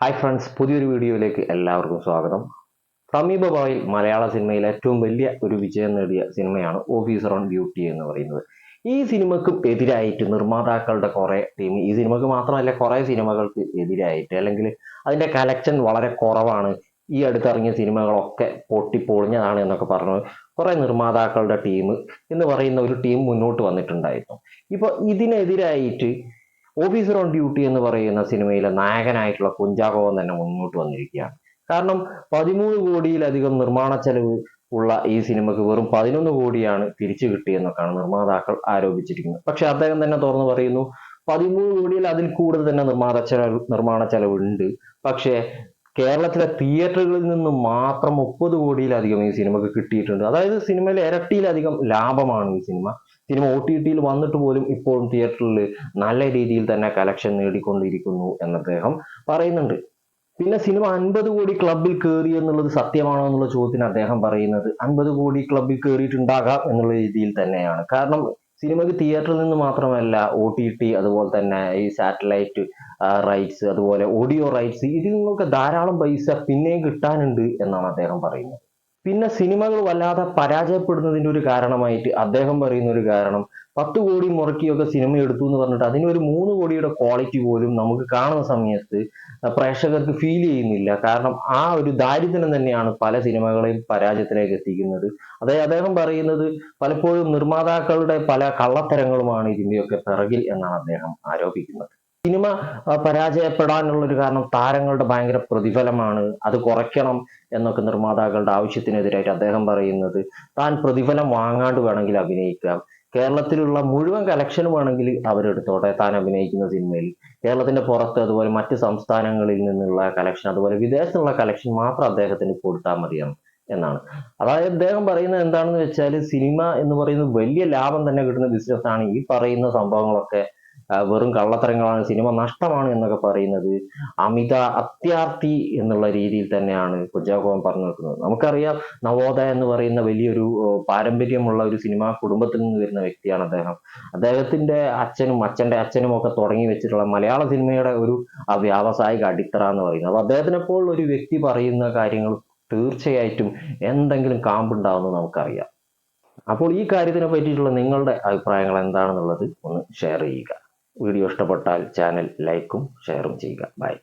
Hi friends, പുതിയൊരു വീഡിയോയിലേക്ക് എല്ലാവർക്കും സ്വാഗതം. സമീപഭാവിയിൽ മലയാള സിനിമയിൽ ഏറ്റവും വലിയ ഒരു വിജയം നേടിയ സിനിമയാണ് ഓഫീസർ ഓൺ ഡ്യൂട്ടി എന്ന് പറയുന്നത്. ഈ സിനിമക്ക് എതിരായിട്ട് നിർമ്മാതാക്കളുടെ കുറേ ടീം, ഈ സിനിമക്ക് മാത്രമല്ല കുറേ സിനിമകൾക്ക് എതിരായിട്ട്, അല്ലെങ്കിൽ അതിന്റെ കലക്ഷൻ വളരെ കുറവാണ്, ഈ അടുത്തിറങ്ങിയ സിനിമകളൊക്കെ പൊട്ടിപ്പൊളിഞ്ഞതാണ് എന്നൊക്കെ പറഞ്ഞു കുറെ നിർമ്മാതാക്കളുടെ ടീം എന്ന് പറയുന്ന ഒരു ടീം മുന്നോട്ട് വന്നിട്ടുണ്ടായിരുന്നു. ഇപ്പൊ ഇതിനെതിരായിട്ട് ഓഫീസർ ഓൺ ഡ്യൂട്ടി എന്ന് പറയുന്ന സിനിമയിലെ നായകനായിട്ടുള്ള കുഞ്ചാക്കോവൻ തന്നെ മുന്നോട്ട് വന്നിരിക്കുകയാണ്. കാരണം 13 കോടിയിലധികം നിർമ്മാണ ചെലവ് ഉള്ള ഈ സിനിമക്ക് വെറും 11 കോടിയാണ് തിരിച്ചു കിട്ടിയെന്നൊക്കെയാണ് നിർമ്മാതാക്കൾ ആരോപിച്ചിരിക്കുന്നത്. പക്ഷെ അദ്ദേഹം തന്നെ തുറന്നു പറയുന്നു, 13 കോടിയിൽ അതിൽ കൂടുതൽ തന്നെ നിർമ്മാണ ചെലവ് ഉണ്ട്. പക്ഷേ കേരളത്തിലെ തിയേറ്ററുകളിൽ നിന്ന് മാത്രം 30 കോടിയിലധികം ഈ സിനിമക്ക് കിട്ടിയിട്ടുണ്ട്. അതായത് സിനിമയിലെ ഇരട്ടിയിലധികം ലാഭമാണ് ഈ സിനിമ. സിനിമ OTT വന്നിട്ട് പോലും ഇപ്പോഴും തിയേറ്ററിൽ നല്ല രീതിയിൽ തന്നെ കളക്ഷൻ നേടിക്കൊണ്ടിരിക്കുന്നു എന്ന് അദ്ദേഹം പറയുന്നുണ്ട്. പിന്നെ സിനിമ 50 കോടി ക്ലബിൽ കയറി എന്നുള്ളത് സത്യമാണോ എന്നുള്ള ചോദ്യത്തിന് അദ്ദേഹം പറയുന്നത് 50 കോടി ക്ലബിൽ കയറിയിട്ടുണ്ടാകാം എന്നുള്ള രീതിയിൽ തന്നെയാണ്. കാരണം സിനിമയ്ക്ക് തിയേറ്ററിൽ നിന്ന് മാത്രമല്ല OTT, അതുപോലെ തന്നെ ഈ സാറ്റലൈറ്റ് റൈറ്റ്സ്, അതുപോലെ ഓഡിയോ റൈറ്റ്സ്, ഇതിൽ നിന്നൊക്കെ ധാരാളം പൈസ പിന്നെയും കിട്ടാനുണ്ട് എന്നാണ് അദ്ദേഹം പറയുന്നത്. പിന്നെ സിനിമകൾ വല്ലാതെ പരാജയപ്പെടുന്നതിന്റെ ഒരു കാരണമായിട്ട് അദ്ദേഹം പറയുന്ന ഒരു കാരണം, 10 കോടി മുടക്കിയൊക്കെ സിനിമ എടുത്തു എന്ന് പറഞ്ഞിട്ട് അതിനൊരു 3 കോടിയുടെ ക്വാളിറ്റി പോലും നമുക്ക് കാണുന്ന സമയത്ത് പ്രേക്ഷകർക്ക് ഫീൽ ചെയ്യുന്നില്ല. കാരണം ആ ഒരു ദാരിദ്ര്യം തന്നെയാണ് പല സിനിമകളെയും പരാജയത്തിലേക്ക് എത്തിക്കുന്നത്. അദ്ദേഹം പറയുന്നത് പലപ്പോഴും നിർമ്മാതാക്കളുടെ പല കള്ളത്തരങ്ങളുമാണ് ഇതിന്റെയൊക്കെ പിറകിൽ എന്നാണ് അദ്ദേഹം ആരോപിക്കുന്നത്. സിനിമ പരാജയപ്പെടാനുള്ള ഒരു കാരണം താരങ്ങളുടെ ഭയങ്കര പ്രതിഫലമാണ്, അത് കുറയ്ക്കണം എന്നൊക്കെ നിർമ്മാതാക്കളുടെ ആവശ്യത്തിനെതിരായിട്ട് അദ്ദേഹം പറയുന്നത്, താൻ പ്രതിഫലം വാങ്ങാണ്ട് വേണമെങ്കിൽ അഭിനയിക്കാം, കേരളത്തിലുള്ള മുഴുവൻ കളക്ഷനും വേണമെങ്കിൽ അവരെടുത്തോട്ടെ താൻ അഭിനയിക്കുന്ന സിനിമയിൽ, കേരളത്തിന്റെ പുറത്ത് അതുപോലെ മറ്റ് സംസ്ഥാനങ്ങളിൽ നിന്നുള്ള കളക്ഷൻ, അതുപോലെ വിദേശത്തുള്ള കളക്ഷൻ മാത്രം അദ്ദേഹത്തിന് കൊടുത്താൽ മതിയാണ് എന്നാണ്. അതായത് അദ്ദേഹം പറയുന്നത് എന്താണെന്ന് വെച്ചാൽ, സിനിമ എന്ന് പറയുന്നത് വലിയ ലാഭം തന്നെ കിട്ടുന്ന ബിസിനസ് ആണ്. ഈ പറയുന്ന സംഭവങ്ങളൊക്കെ വെറും കള്ളത്തരങ്ങളാണ്, സിനിമ നഷ്ടമാണ് എന്നൊക്കെ പറയുന്നത് അമിത അത്യാർത്തി എന്നുള്ള രീതിയിൽ തന്നെയാണ് കുഞ്ചാക്കോവൻ പറഞ്ഞു വെക്കുന്നത്. നമുക്കറിയാം, നവോദയ എന്ന് പറയുന്ന വലിയൊരു പാരമ്പര്യമുള്ള ഒരു സിനിമാ കുടുംബത്തിൽ നിന്ന് വരുന്ന വ്യക്തിയാണ് അദ്ദേഹം. അദ്ദേഹത്തിന്റെ അച്ഛന്റെ അച്ഛനും ഒക്കെ തുടങ്ങി വെച്ചിട്ടുള്ള മലയാള സിനിമയുടെ ഒരു വ്യാവസായിക അടിത്തറ എന്ന് പറയുന്നത്. അപ്പൊ അദ്ദേഹത്തിനെ പോലുള്ള ഒരു വ്യക്തി പറയുന്ന കാര്യങ്ങൾ തീർച്ചയായിട്ടും എന്തെങ്കിലും കാമ്പുണ്ടാവുമെന്ന് നമുക്കറിയാം. അപ്പോൾ ഈ കാര്യത്തിനെ പറ്റിയിട്ടുള്ള നിങ്ങളുടെ അഭിപ്രായങ്ങൾ എന്താണെന്നുള്ളത് ഒന്ന് ഷെയർ ചെയ്യുക. വീഡിയോ ഇഷ്ടപ്പെട്ടാൽ ചാനൽ ലൈക്കും ഷെയറും ചെയ്യുക. ബൈ.